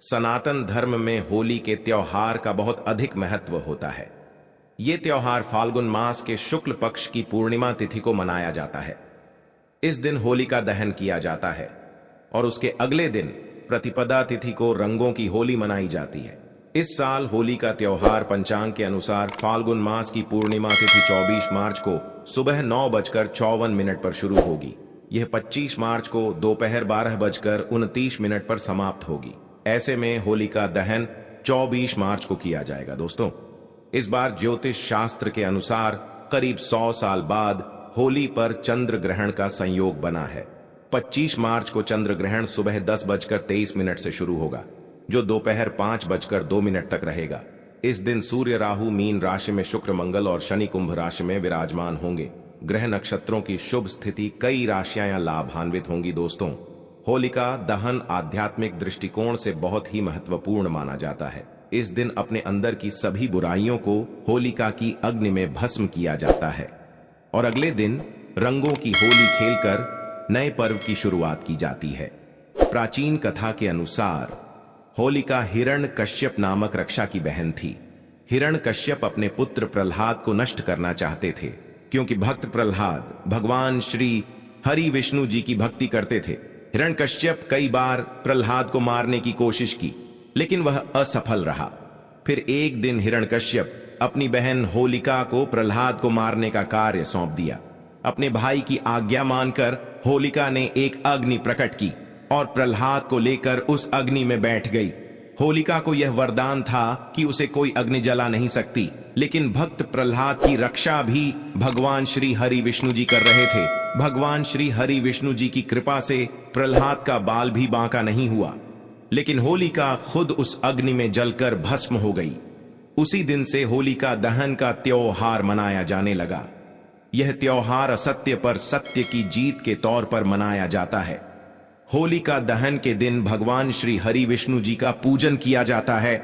सनातन धर्म में होली के त्योहार का बहुत अधिक महत्व होता है। ये त्योहार फाल्गुन मास के शुक्ल पक्ष की पूर्णिमा तिथि को मनाया जाता है। इस दिन होलिका दहन किया जाता है और उसके अगले दिन प्रतिपदा तिथि को रंगों की होली मनाई जाती है। इस साल होली का त्योहार पंचांग के अनुसार फाल्गुन मास की पूर्णिमा तिथि 24 मार्च को सुबह 9:54 पर शुरू होगी। यह 25 मार्च को दोपहर 12:29 पर समाप्त होगी। ऐसे में होलिका दहन 24 मार्च को किया जाएगा। दोस्तों, इस बार ज्योतिष शास्त्र के अनुसार करीब 100 साल बाद होली पर चंद्र ग्रहण का संयोग बना है। 25 मार्च को चंद्र ग्रहण सुबह 10:23 से शुरू होगा, जो दोपहर 5:02 तक रहेगा। इस दिन सूर्य राहु मीन राशि में, शुक्र मंगल और शनि कुंभ राशि में विराजमान होंगे। ग्रह नक्षत्रों की शुभ स्थिति, कई राशियां लाभान्वित होंगी। दोस्तों, होलिका दहन आध्यात्मिक दृष्टिकोण से बहुत ही महत्वपूर्ण माना जाता है। इस दिन अपने अंदर की सभी बुराइयों को होलिका की अग्नि में भस्म किया जाता है और अगले दिन रंगों की होली खेलकर नए पर्व की शुरुआत की जाती है। प्राचीन कथा के अनुसार होलिका हिरण्यकश्यप नामक रक्षा की बहन थी। हिरण्यकश्यप अपने पुत्र प्रहलाद को नष्ट करना चाहते थे, क्योंकि भक्त प्रहलाद भगवान श्री हरि विष्णु जी की भक्ति करते थे। हिरण्यकश्यप कई बार प्रहलाद को मारने की कोशिश की, लेकिन वह असफल रहा। फिर एक दिन हिरण्यकश्यप अपनी बहन होलिका को प्रहलाद को मारने का कार्य सौंप दिया। अपने भाई की आज्ञा मानकर होलिका ने एक अग्नि प्रकट की और प्रहलाद को लेकर उस अग्नि में बैठ गई। होलिका को यह वरदान था कि उसे कोई अग्नि जला नहीं सकती, लेकिन भक्त प्रहलाद की रक्षा भी भगवान श्री हरि विष्णु जी कर रहे थे। भगवान श्री हरि विष्णु जी की कृपा से प्रहलाद का बाल भी बांका नहीं हुआ, लेकिन होलिका खुद उस अग्नि में जलकर भस्म हो गई। उसी दिन से होलिका दहन का त्योहार मनाया जाने लगा। यह त्योहार असत्य पर सत्य की जीत के तौर पर मनाया जाता है। होलिका दहन के दिन भगवान श्री हरि विष्णु जी का पूजन किया जाता है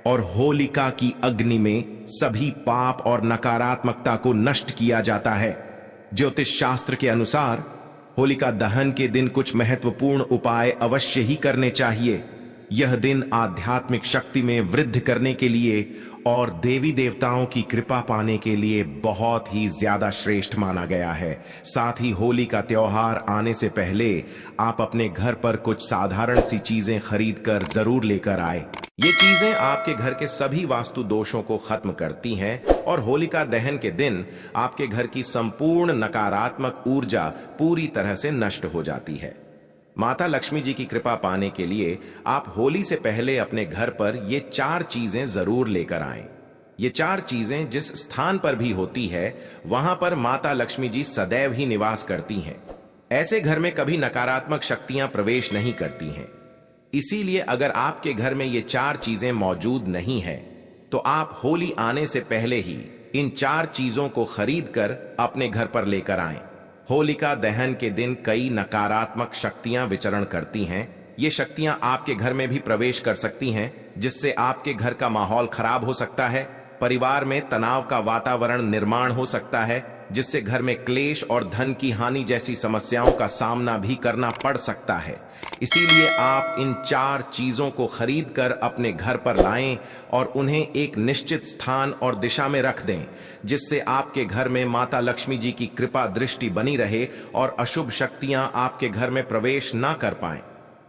और होलिका की अग्नि में सभी पाप और नकारात्मकता को नष्ट किया जाता है। ज्योतिष शास्त्र के अनुसार होलिका दहन के दिन कुछ महत्वपूर्ण उपाय अवश्य ही करने चाहिए। यह दिन आध्यात्मिक शक्ति में वृद्धि करने के लिए और देवी देवताओं की कृपा पाने के लिए बहुत ही ज्यादा श्रेष्ठ माना गया है। साथ ही होली का त्योहार आने से पहले आप अपने घर पर कुछ साधारण सी चीजें खरीद कर जरूर लेकर आए। ये चीजें आपके घर के सभी वास्तु दोषों को खत्म करती हैं और होलिका दहन के दिन आपके घर की संपूर्ण नकारात्मक ऊर्जा पूरी तरह से नष्ट हो जाती है। माता लक्ष्मी जी की कृपा पाने के लिए आप होली से पहले अपने घर पर ये 4 चीजें जरूर लेकर आएं। ये 4 चीजें जिस स्थान पर भी होती है, वहां पर माता लक्ष्मी जी सदैव ही निवास करती हैं। ऐसे घर में कभी नकारात्मक शक्तियां प्रवेश नहीं करती हैं। इसीलिए अगर आपके घर में ये 4 चीजें मौजूद नहीं है, तो आप होली आने से पहले ही इन 4 चीजों को खरीद कर अपने घर पर लेकर आएं। होलिका दहन के दिन कई नकारात्मक शक्तियां विचरण करती हैं। ये शक्तियां आपके घर में भी प्रवेश कर सकती हैं, जिससे आपके घर का माहौल खराब हो सकता है। परिवार में तनाव का वातावरण निर्माण हो सकता है, जिससे घर में क्लेश और धन की हानि जैसी समस्याओं का सामना भी करना पड़ सकता है। इसीलिए आप इन 4 चीजों को खरीद कर अपने घर पर लाएं और उन्हें एक निश्चित स्थान और दिशा में रख दें, जिससे आपके घर में माता लक्ष्मी जी की कृपा दृष्टि बनी रहे और अशुभ शक्तियां आपके घर में प्रवेश ना कर पाएं।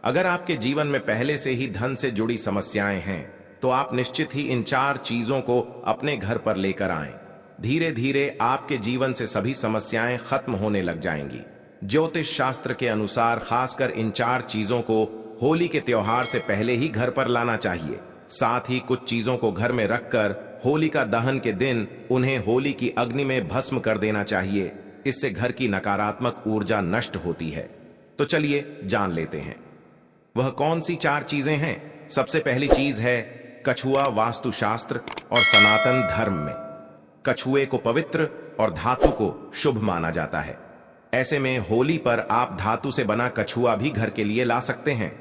अगर आपके जीवन में पहले से ही धन से जुड़ी समस्याएं हैं, तो आप निश्चित ही इन 4 चीजों को अपने घर पर लेकर आएं। धीरे धीरे आपके जीवन से सभी समस्याएं खत्म होने लग जाएंगी। ज्योतिष शास्त्र के अनुसार खासकर इन 4 चीजों को होली के त्योहार से पहले ही घर पर लाना चाहिए। साथ ही कुछ चीजों को घर में रखकर होलिका दहन के दिन उन्हें होली की अग्नि में भस्म कर देना चाहिए। इससे घर की नकारात्मक ऊर्जा नष्ट होती है। तो चलिए जान लेते हैं वह कौन सी 4 चीजें हैं। सबसे पहली चीज है कछुआ। वास्तुशास्त्र और सनातन धर्म में कछुए को पवित्र और धातु को शुभ माना जाता है। ऐसे में होली पर आप धातु से बना कछुआ भी घर के लिए ला सकते हैं।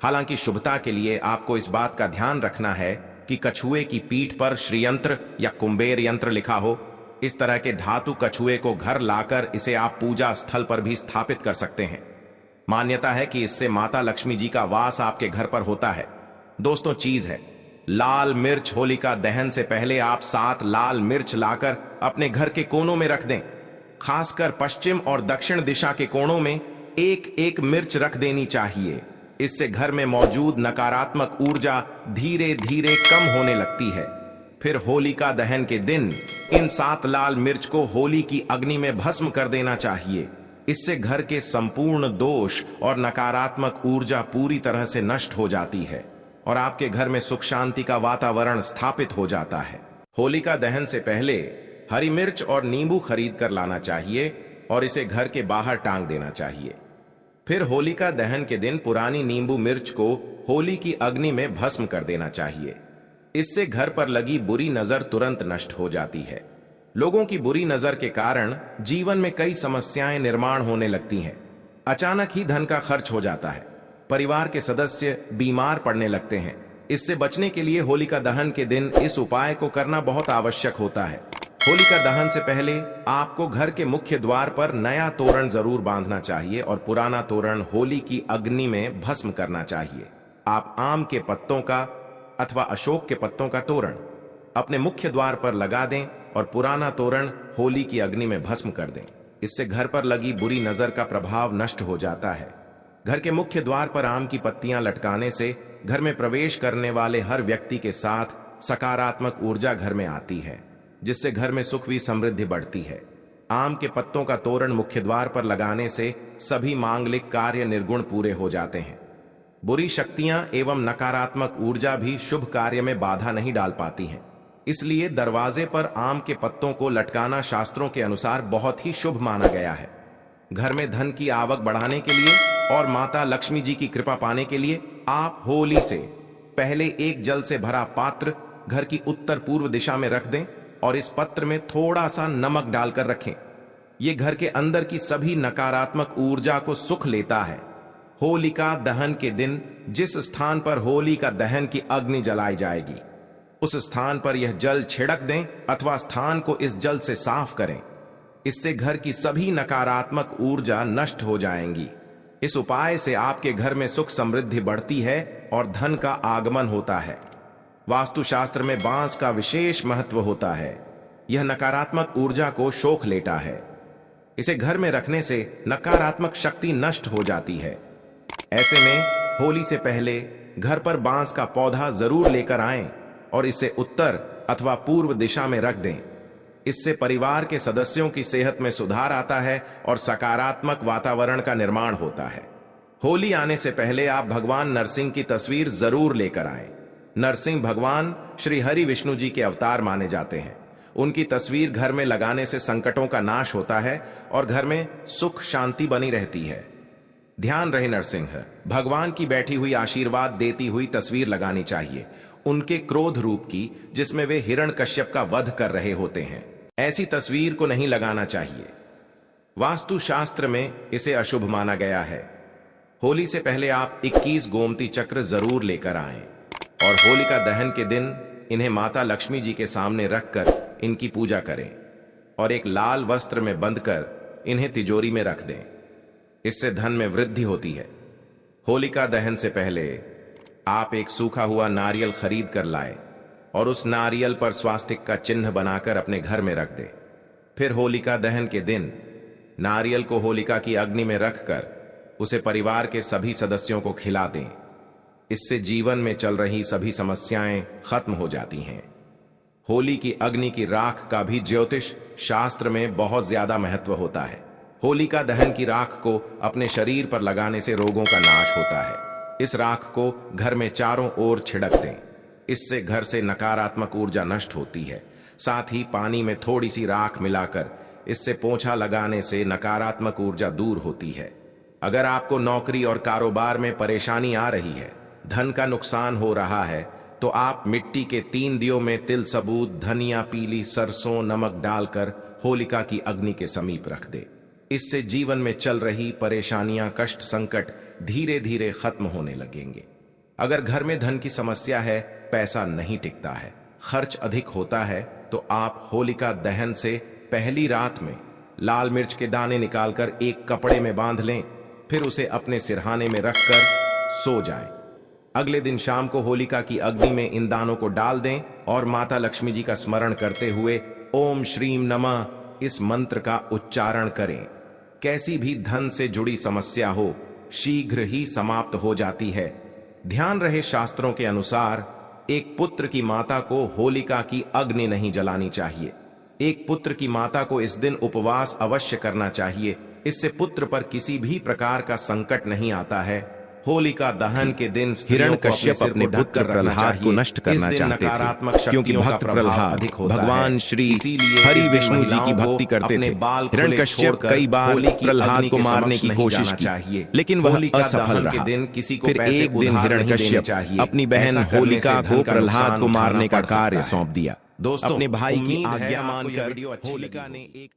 हालांकि शुभता के लिए आपको इस बात का ध्यान रखना है कि कछुए की पीठ पर श्रीयंत्र या कुंबेर यंत्र लिखा हो। इस तरह के धातु कछुए को घर लाकर इसे आप पूजा स्थल पर भी स्थापित कर सकते हैं। मान्यता है कि इससे माता लक्ष्मी जी का वास आपके घर पर होता है। दोस्तों, चीज है लाल मिर्च। होलिका दहन से पहले आप 7 लाल मिर्च लाकर अपने घर के कोनों में रख दें। खासकर पश्चिम और दक्षिण दिशा के कोनों में एक एक मिर्च रख देनी चाहिए। इससे घर में मौजूद नकारात्मक ऊर्जा धीरे धीरे कम होने लगती है। फिर होलिका दहन के दिन इन 7 लाल मिर्च को होली की अग्नि में भस्म कर देना चाहिए। इससे घर के संपूर्ण दोष और नकारात्मक ऊर्जा पूरी तरह से नष्ट हो जाती है और आपके घर में सुख शांति का वातावरण स्थापित हो जाता है। होलिका दहन से पहले हरी मिर्च और नींबू खरीद कर लाना चाहिए और इसे घर के बाहर टांग देना चाहिए। फिर होलिका दहन के दिन पुरानी नींबू मिर्च को होली की अग्नि में भस्म कर देना चाहिए। इससे घर पर लगी बुरी नजर तुरंत नष्ट हो जाती है। लोगों की बुरी नजर के कारण जीवन में कई समस्याएं निर्माण होने लगती हैं। अचानक ही धन का खर्च हो जाता है। परिवार के सदस्य बीमार पड़ने लगते हैं। इससे बचने के लिए होलिका दहन के दिन इस उपाय को करना बहुत आवश्यक होता है। होलिका दहन से पहले आपको घर के मुख्य द्वार पर नया तोरण जरूर बांधना चाहिए और पुराना तोरण होली की अग्नि में भस्म करना चाहिए। आप आम के पत्तों का अथवा अशोक के पत्तों का तोरण अपने मुख्य द्वार पर लगा दें और पुराना तोरण होली की अग्नि में भस्म कर दें। इससे घर पर लगी बुरी नजर का प्रभाव नष्ट हो जाता है। घर के मुख्य द्वार पर आम की पत्तियां लटकाने से घर में प्रवेश करने वाले हर व्यक्ति के साथ सकारात्मक ऊर्जा घर में आती है, जिससे घर में सुख व समृद्धि बढ़ती है। आम के पत्तों का तोरण मुख्य द्वार पर लगाने से सभी मांगलिक कार्य निर्गुण पूरे हो जाते हैं। बुरी शक्तियां एवं नकारात्मक ऊर्जा भी शुभ कार्य में बाधा नहीं डाल पाती हैं। इसलिए दरवाजे पर आम के पत्तों को लटकाना शास्त्रों के अनुसार बहुत ही शुभ माना गया है। घर में धन की आवक बढ़ाने के लिए और माता लक्ष्मी जी की कृपा पाने के लिए आप होली से पहले एक जल से भरा पात्र घर की उत्तर पूर्व दिशा में रख दें और इस पत्र में थोड़ा सा नमक डालकर रखें। यह घर के अंदर की सभी नकारात्मक ऊर्जा को सुख लेता है। होलिका दहन के दिन जिस स्थान पर होली का दहन की अग्नि जलाई जाएगी, उस स्थान पर यह जल छिड़क दें अथवा स्थान को इस जल से साफ करें। इससे घर की सभी नकारात्मक ऊर्जा नष्ट हो जाएंगी। इस उपाय से आपके घर में सुख समृद्धि बढ़ती है और धन का आगमन होता है। वास्तुशास्त्र में बांस का विशेष महत्व होता है। यह नकारात्मक ऊर्जा को सोख लेता है। इसे घर में रखने से नकारात्मक शक्ति नष्ट हो जाती है। ऐसे में होली से पहले घर पर बांस का पौधा जरूर लेकर आएं और इसे उत्तर अथवा पूर्व दिशा में रख दें। इससे परिवार के सदस्यों की सेहत में सुधार आता है और सकारात्मक वातावरण का निर्माण होता है। होली आने से पहले आप भगवान नरसिंह की तस्वीर जरूर लेकर आएं। नरसिंह भगवान श्री हरि विष्णु जी के अवतार माने जाते हैं। उनकी तस्वीर घर में लगाने से संकटों का नाश होता है और घर में सुख शांति बनी रहती है। ध्यान रहे, नरसिंह भगवान की बैठी हुई आशीर्वाद देती हुई तस्वीर लगानी चाहिए, उनके क्रोध रूप की, जिसमें वे हिरण्यकश्यप का वध कर रहे होते हैं। ऐसी तस्वीर को नहीं लगाना चाहिए। वास्तुशास्त्र में इसे अशुभ माना गया है। होली से पहले आप 21 गोमती चक्र जरूर लेकर आएं और होलिका दहन के दिन इन्हें माता लक्ष्मी जी के सामने रखकर इनकी पूजा करें और एक लाल वस्त्र में बंधकर इन्हें तिजोरी में रख दें। इससे धन में वृद्धि होती है। होलिका दहन से पहले आप एक सूखा हुआ नारियल खरीद कर लाएं और उस नारियल पर स्वास्तिक का चिन्ह बनाकर अपने घर में रख दें। फिर होलिका दहन के दिन नारियल को होलिका की अग्नि में रखकर उसे परिवार के सभी सदस्यों को खिला दें। इससे जीवन में चल रही सभी समस्याएं खत्म हो जाती हैं। होली की अग्नि की राख का भी ज्योतिष शास्त्र में बहुत ज्यादा महत्व होता है। होलिका दहन की राख को अपने शरीर पर लगाने से रोगों का नाश होता है। इस राख को घर में चारों ओर छिड़क दें। इससे घर से नकारात्मक ऊर्जा नष्ट होती है। साथ ही पानी में थोड़ी सी राख मिलाकर इससे पोंछा लगाने से नकारात्मक ऊर्जा दूर होती है। अगर आपको नौकरी और कारोबार में परेशानी आ रही है, धन का नुकसान हो रहा है, तो आप मिट्टी के 3 दियों में तिल सबूत, धनिया, पीली सरसों, नमक डालकर होलिका की अग्नि के समीप रख दे। इससे जीवन में चल रही परेशानियां, कष्ट, संकट धीरे धीरे खत्म होने लगेंगे। अगर घर में धन की समस्या है, पैसा नहीं टिकता है, खर्च अधिक होता है, तो आप होलिका दहन से पहली रात में लाल मिर्च के दाने निकालकर एक कपड़े में बांध लें। फिर उसे अपने सिरहाने में रखकर सो जाएं। अगले दिन शाम को होलिका की अग्नि में इन दानों को डाल दें और माता लक्ष्मी जी का स्मरण करते हुए ओम श्रीम नमः इस मंत्र का उच्चारण करें। कैसी भी धन से जुड़ी समस्या हो शीघ्र ही समाप्त हो जाती है। ध्यान रहे, शास्त्रों के अनुसार एक पुत्र की माता को होलिका की अग्नि नहीं जलानी चाहिए। एक पुत्र की माता को इस दिन उपवास अवश्य करना चाहिए। इससे पुत्र पर किसी भी प्रकार का संकट नहीं आता है। होलिका दहन के दिन हिरण्यकश्यप अपने पुत्र प्रहलाद को नष्ट करना चाहते थे, क्योंकि भक्त प्रहलाद भगवान श्री हरि विष्णु जी की भक्ति करते थे। हिरण्यकश्यप कई बार प्रहलाद को मारने की कोशिश की, लेकिन वह असफल रहा। फिर एक दिन हिरण्यकश्यप अपनी बहन होलिका को प्रहलाद को मारने का कार्य सौंप दिया। दोस्तों, अपने भाई की आज्ञा मानकर होलिका ने एक